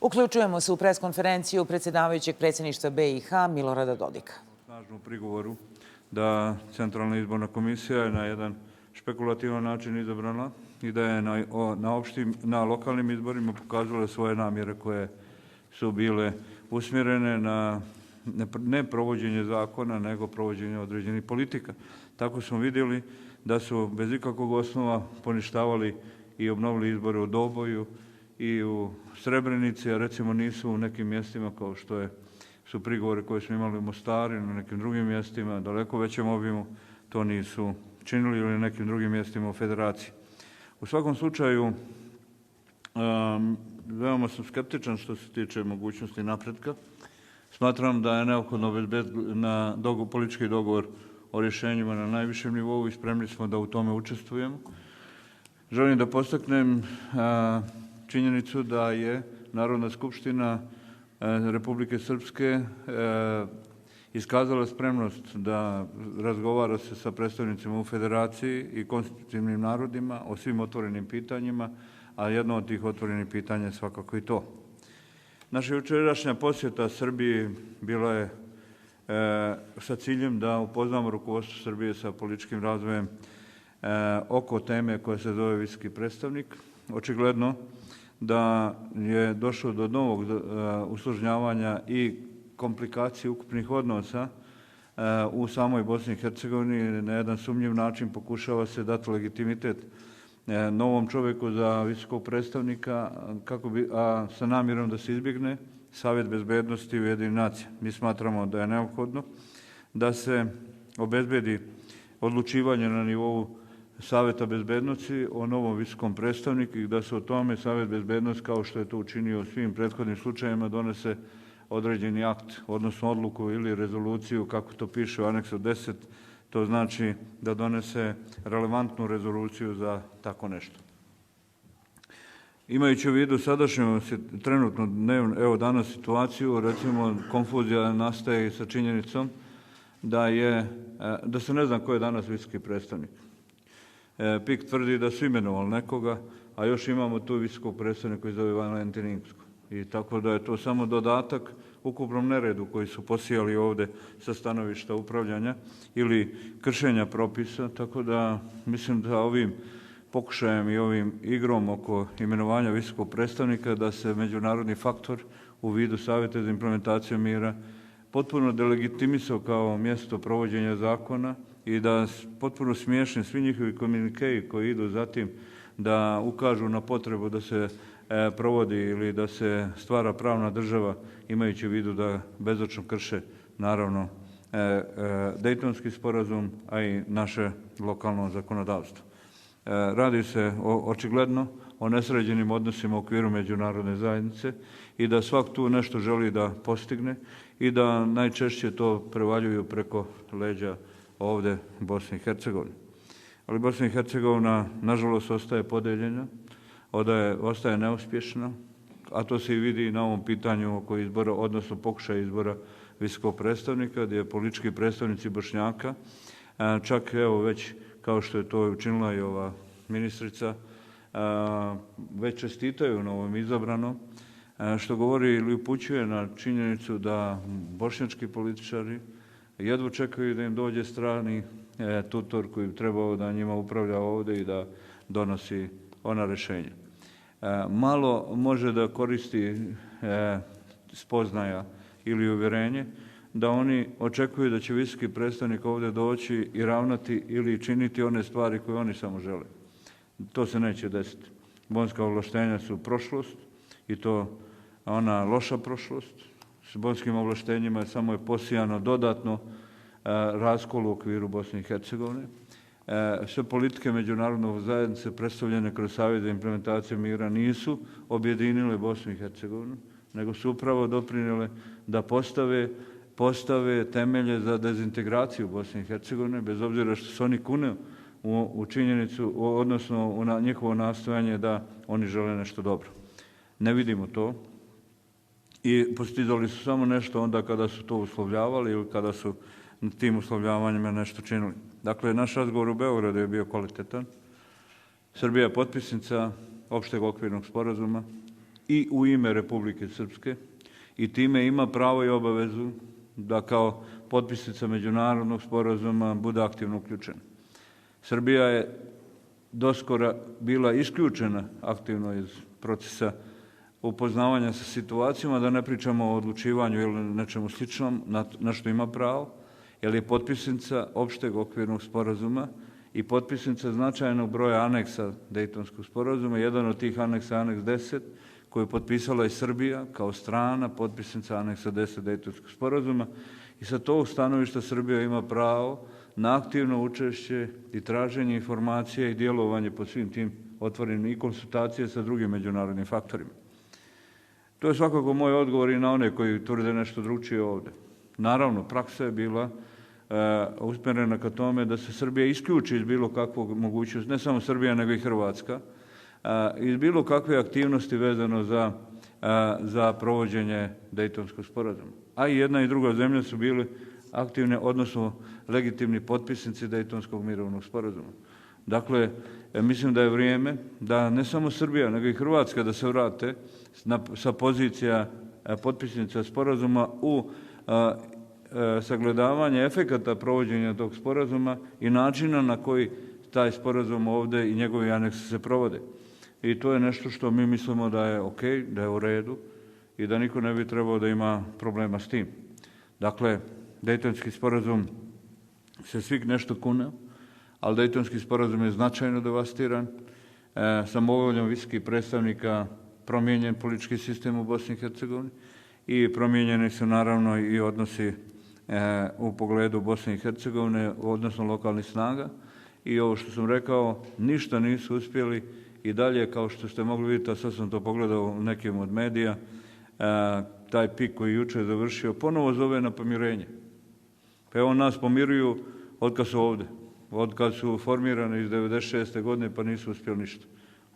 Uključujemo se u preskonferenciju predsjedavajućeg predsjedništva BiH Milorada Dodika. Snažnu prigovoru da Centralna izborna komisija je na jedan špekulativan način izabrana i da je na lokalnim izborima pokazala svoje namjere koje su bile usmjerene na ne provođenje zakona, nego provođenje određenih politika. Tako smo vidjeli da su bez ikakvog osnova poništavali i obnovili izbore u Doboju i u Srebrenici, a recimo nisu u nekim mjestima kao što su prigovori koje smo imali u Mostaru i na nekim drugim mjestima, daleko većem obimu, to nisu činili ili nekim drugim mjestima u Federaciji. U svakom slučaju, veoma sam skeptičan što se tiče mogućnosti napretka. Smatram da je neophodno na politički dogovor o rješenjima na najvišem nivou i spremni smo da u tome učestvujemo. Želim da postaknem činjenicu da je Narodna skupština Republike Srpske iskazala spremnost da razgovara se sa predstavnicima u Federaciji i konstitutivnim narodima o svim otvorenim pitanjima, a jedno od tih otvorenih pitanja je svakako i to. Naša jučerašnja posjeta Srbiji bila je sa ciljem da upoznamo rukovodstvo Srbije sa političkim razvojem oko teme koja se zove visoki predstavnik. Očigledno da je došlo do novog usložnjavanja i komplikacije ukupnih odnosa u samoj Bosni i Hercegovini. Na jedan sumnjiv način pokušava se dati legitimitet novom čovjeku za visokog predstavnika, a sa namjerom da se izbjegne Savjet bezbednosti Ujedinjenih nacija. Mi smatramo da je neophodno da se obezbedi odlučivanje na nivou Savjeta bezbednosti o novom visokom predstavniku i da se o tome Savjet bezbednosti, kao što je to učinio u svim prethodnim slučajevima, donese određeni akt, odnosno odluku ili rezoluciju, kako to piše u aneksu 10, to znači da donese relevantnu rezoluciju za tako nešto. Imajući u vidu sadašnju trenutnu evo danas situaciju, recimo konfuzija nastaje i sa činjenicom da se ne zna ko je danas visoki predstavnik. PIK tvrdi da su imenovali nekoga, a još imamo tu visokog predstavnika koji zove Valentin Inzko. I tako da je to samo dodatak ukupnom neredu koji su posijali ovde sa stanovišta upravljanja ili kršenja propisa, tako da mislim da ovim pokušajem i ovim igrom oko imenovanja visokog predstavnika da se međunarodni faktor u vidu Savjeta za implementaciju mira potpuno delegitimisao kao mjesto provođenja zakona i da potpuno smiješni svi njihovi komunikeji koji idu zatim da ukažu na potrebu da se provodi ili da se stvara pravna država, imajući u vidu da bezočno krše naravno Dejtonski sporazum, a i naše lokalno zakonodavstvo. Radi se očigledno o nesređenim odnosima u okviru međunarodne zajednice i da svak tu nešto želi da postigne i da najčešće to prevaljuju preko leđa ovde Bosne i Hercegovine. Ali Bosna i Hercegovina nažalost ostaje podeljena, ostaje neuspješna, a to se i vidi na ovom pitanju oko izbora, odnosno pokušaja izbora visokog predstavnika, gdje politički predstavnici Bošnjaka, čak evo već kao što je to učinila i ova ministrica, već čestitaju novom izabranom, što govori ili upućuje na činjenicu da bošnjački političari jedva čekaju da im dođe strani tutor koji bi trebao da njima upravlja ovde i da donosi ona rješenja. Malo može da koristi spoznaja ili uvjerenje da oni očekuju da će visoki predstavnik ovdje doći i ravnati ili činiti one stvari koje oni samo žele. To se neće desiti. Bonska ovlaštenja su prošlost i to ona loša prošlost. S bonskim ovlaštenjima samo je posijano dodatno raskol u okviru Bosne i Hercegovine. Sve politike međunarodnog zajednice predstavljene kroz Savjet za implementaciju mira nisu objedinile Bosnu i Hercegovinu, nego su upravo doprinijele da postave temelje za dezintegraciju Bosne i Hercegovine, bez obzira što se oni kune u činjenicu, odnosno u njihovo nastojanje da oni žele nešto dobro. Ne vidimo to i postizali su samo nešto onda kada su to uslovljavali ili kada su tim uslovljavanjima nešto činili. Dakle, naš razgovor u Beogradu je bio kvalitetan. Srbija je potpisnica opšteg okvirnog sporazuma i u ime Republike Srpske i time ima pravo i obavezu da kao potpisnica međunarodnog sporazuma bude aktivno uključena. Srbija je doskora bila isključena aktivno iz procesa upoznavanja sa situacijama, da ne pričamo o odlučivanju ili nečemu sličnom, na što ima pravo, jer je potpisnica opšteg okvirnog sporazuma i potpisnica značajnog broja aneksa Dejtonskog sporazuma. Jedan od tih aneksa, aneks 10, koju je potpisala i Srbija kao strana, potpisnica aneksa 10 Dejtonskog sporazuma. I sa tog stanovišta Srbija ima pravo na aktivno učešće i traženje informacije i djelovanje po svim tim otvorenim i konsultacije sa drugim međunarodnim faktorima. To je svakako moj odgovor i na one koji tvrde nešto drugčije ovde. Naravno, praksa je bila usmjerena ka tome da se Srbija isključi iz bilo kakvog mogućnosti, ne samo Srbija nego i Hrvatska, iz bilo kakve aktivnosti vezano za provođenje Dejtonskog sporazuma. A i jedna i druga zemlja su bili aktivne, odnosno legitimni potpisnici Dejtonskog mirovnog sporazuma. Dakle, mislim da je vrijeme da ne samo Srbija, nego i Hrvatska da se vrate sa pozicija potpisnica sporazuma u sagledavanje efekata provođenja tog sporazuma i načina na koji taj sporazum ovde i njegovi aneksi se provode. I to je nešto što mi mislimo da je ok, da je u redu i da niko ne bi trebao da ima problema s tim. Dakle, Dejtonski sporazum se svih nešto kune, ali Dejtonski sporazum je značajno devastiran. Samovoljom visokih predstavnika promijenjen politički sistem u Bosni i Hercegovini i promijenjeni su naravno i odnosi u pogledu Bosne i Hercegovine, odnosno lokalnih snaga. I ovo što sam rekao, ništa nisu uspjeli i dalje, kao što ste mogli vidjeti, a sad sam to pogledao u nekim od medija, taj pik koji juče je završio, ponovo zove na pomirenje. Pa evo nas pomiruju otkad su ovde, otkad su formirane iz 96. godine pa nisu uspjeli ništa.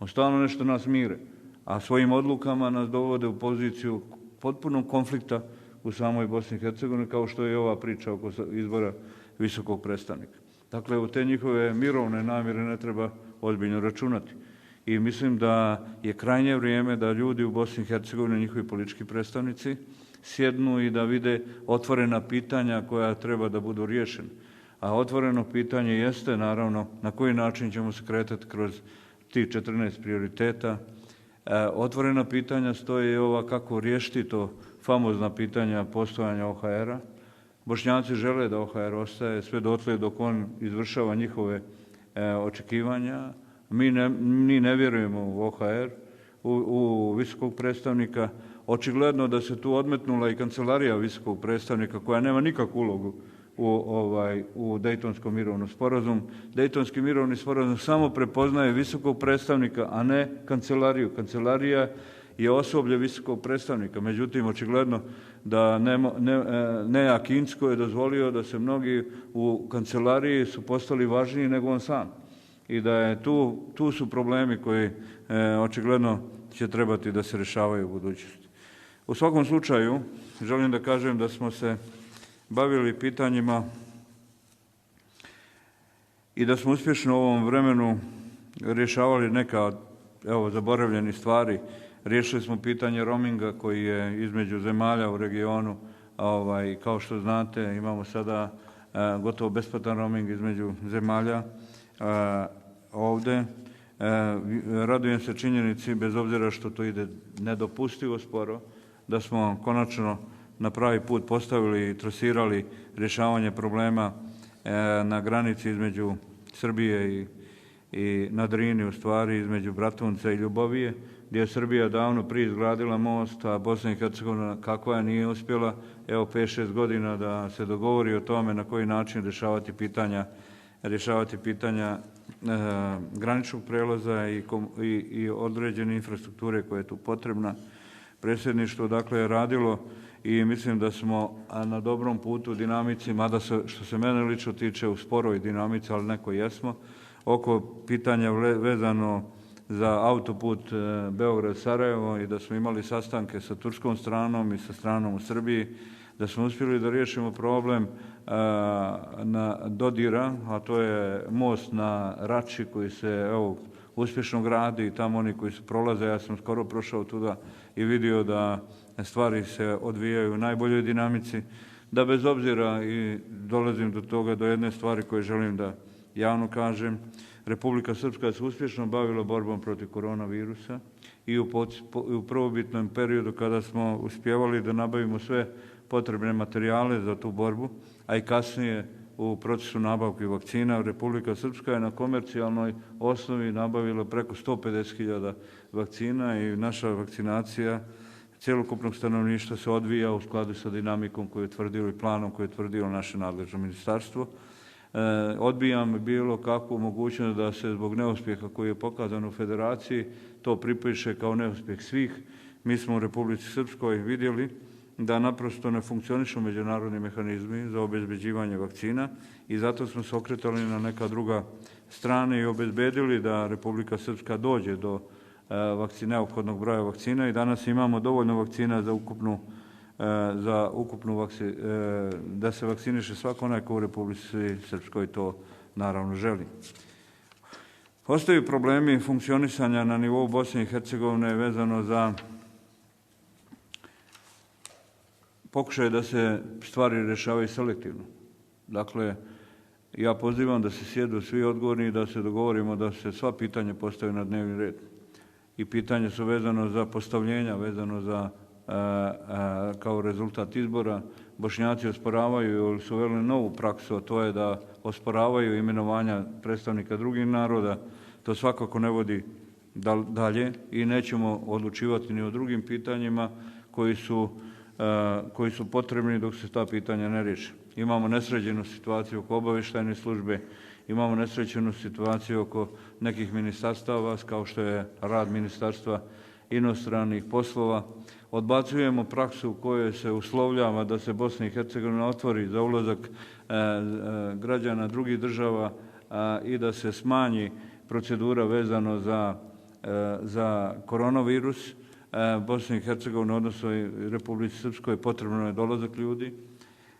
On stalno nešto nas mire, a svojim odlukama nas dovode u poziciju potpunog konflikta u samoj Bosni i Hercegovini, kao što je ova priča oko izbora visokog predstavnika. Dakle, u te njihove mirovne namjere ne treba ozbiljno računati. I mislim da je krajnje vrijeme da ljudi u Bosni i Hercegovini, njihovi politički predstavnici, sjednu i da vide otvorena pitanja koja treba da budu riješena. A otvoreno pitanje jeste, naravno, na koji način ćemo se kretati kroz tih 14 prioriteta. Otvorena pitanja stoje i ova kako riješiti to famozna pitanja postojanja OHR-a. Bošnjaci žele da OHR ostaje sve dotle dok on izvršava njihove očekivanja. Mi ne vjerujemo u OHR, u visokog predstavnika. Očigledno da se tu odmetnula i kancelarija visokog predstavnika koja nema nikakvu ulogu u Dejtonskom mirovnom sporazumu. Dejtonski mirovni sporazum samo prepoznaje visokog predstavnika, a ne kancelariju. Kancelarija je osoblje visokog predstavnika. Međutim, očigledno da Nea Kinsko je dozvolio da se mnogi u kancelariji su postali važniji nego on sam. I da je tu su problemi koji očigledno će trebati da se rješavaju u budućnosti. U svakom slučaju, želim da kažem da smo se bavili pitanjima i da smo uspješno u ovom vremenu rješavali neka zaboravljeni stvari. Riješili smo pitanje roaminga koji je između zemalja u regionu. Kao što znate, imamo sada gotovo besplatan roaming između zemalja ovde. Radujem se činjenici, bez obzira što to ide nedopustivo sporo, da smo konačno na pravi put postavili i trasirali rješavanje problema na granici između Srbije i na Drini, u stvari između Bratunca i Ljubovije, gdje je Srbija davno prije izgradila most, a Bosna i Hercegovina kakva nije uspjela, 5-6 godina da se dogovori o tome na koji način rješavati pitanja graničnog prelaza i određene infrastrukture koja je tu potrebna. Predsjedništvo je radilo i mislim da smo na dobrom putu u dinamici, mada što se mene lično tiče u sporoj dinamici, ali neko jesmo, oko pitanja vezano za autoput Beograd-Sarajevo i da smo imali sastanke sa turskom stranom i sa stranom u Srbiji, da smo uspjeli da riješimo problem na Dodira, a to je most na Rači koji se uspješno gradi i tamo oni koji su prolaze. Ja sam skoro prošao tuda i vidio da stvari se odvijaju u najboljoj dinamici, da bez obzira i dolazim do toga, do jedne stvari koje želim da javno kažem. Republika Srpska se uspješno bavila borbom protiv koronavirusa i u prvobitnom periodu kada smo uspjevali da nabavimo sve potrebne materijale za tu borbu, a i kasnije u procesu nabavke vakcina, Republika Srpska je na komercijalnoj osnovi nabavila preko 150.000 vakcina i naša vakcinacija cjelokupnog stanovništva se odvija u skladu sa dinamikom koju je tvrdilo i planom koju je tvrdilo naše nadležno ministarstvo. Odbijam bilo kakvu mogućnost da se zbog neuspjeha koji je pokazan u federaciji to pripiše kao neuspjeh svih. Mi smo u Republici Srpskoj vidjeli da naprosto ne funkcionišu međunarodni mehanizmi za obezbeđivanje vakcina i zato smo se okretali na neka druga strane i obezbedili da Republika Srpska dođe do neophodnog broja vakcina i danas imamo dovoljno vakcina da se vakciniše svako onaj ko u Republici Srpskoj to naravno želi. Ostaju problemi funkcionisanja na nivou Bosne i Hercegovine vezano za pokušaj da se stvari rješavaju selektivno. Dakle, ja pozivam da se sjedu svi odgovorni i da se dogovorimo da se sva pitanja postave na dnevni red. I pitanje su vezano za postavljenja, vezano za kao rezultat izbora. Bošnjaci osporavaju ili su uveli novu praksu, a to je da osporavaju imenovanja predstavnika drugih naroda. To svakako ne vodi dalje i nećemo odlučivati ni o drugim pitanjima koji su potrebni dok se ta pitanja ne riješe. Imamo nesređenu situaciju oko obavještajne službe, imamo nesređenu situaciju oko nekih ministarstava, kao što je rad Ministarstva inostranih poslova. Odbacujemo praksu u kojoj se uslovljava da se Bosna i Hercegovina otvori za ulazak građana drugih država i da se smanji procedura vezano za koronavirus. Bosni i Hercegovini, odnosno Republici Srpskoj, potrebno je dolazak ljudi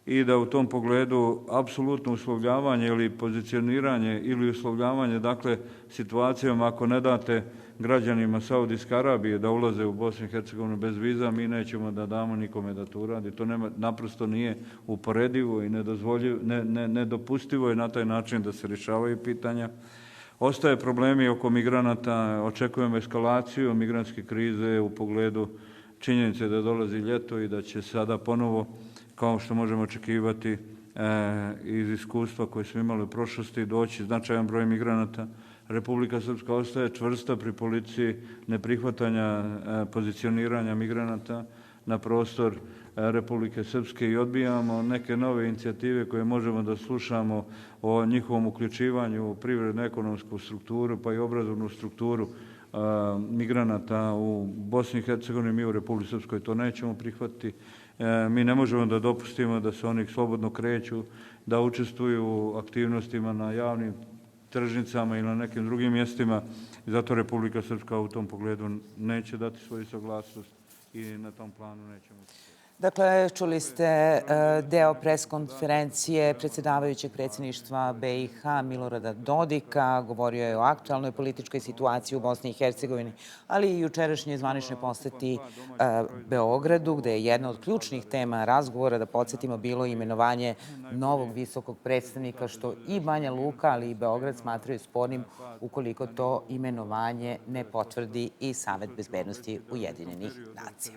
i da u tom pogledu apsolutno uslovljavanje ili pozicioniranje ili uslovljavanje, dakle, situacijom ako ne date građanima Saudijske Arabije da ulaze u Bosnu i Hercegovinu bez viza, mi nećemo da damo nikome da to uradi. To naprosto nije uporedivo i nedopustivo je na taj način da se rješavaju pitanja. Ostaje problemi oko migranata, očekujemo eskalaciju migrantske krize u pogledu činjenice da dolazi ljeto i da će sada ponovo, kao što možemo očekivati iz iskustva koje smo imali u prošlosti, doći značajan broj migranata. Republika Srpska ostaje čvrsta pri politici neprihvatanja pozicioniranja migranata na prostor Republike Srpske i odbijamo neke nove inicijative koje možemo da slušamo o njihovom uključivanju u privredno-ekonomsku strukturu pa i obrazovnu strukturu migranata u Bosni i Hercegovini. Mi u Republici Srpskoj to nećemo prihvatiti. Mi ne možemo da dopustimo da se oni slobodno kreću, da učestvuju u aktivnostima na javnim tržnicama ili na nekim drugim mjestima. Zato Republika Srpska u tom pogledu neće dati svoju saglasnost i na tom planu nećemo. Dakle, čuli ste deo pres konferencije predsjedavajućeg predsjedništva BiH Milorada Dodika. Govorio je o aktualnoj političkoj situaciji u Bosni i Hercegovini, ali i jučerašnjoj zvaničnoj poseti Beogradu, gde je jedna od ključnih tema razgovora, da podsjetimo, bilo imenovanje novog visokog predstavnika, što i Banja Luka, ali i Beograd smatraju spornim ukoliko to imenovanje ne potvrdi i Savet bezbednosti Ujedinjenih nacija.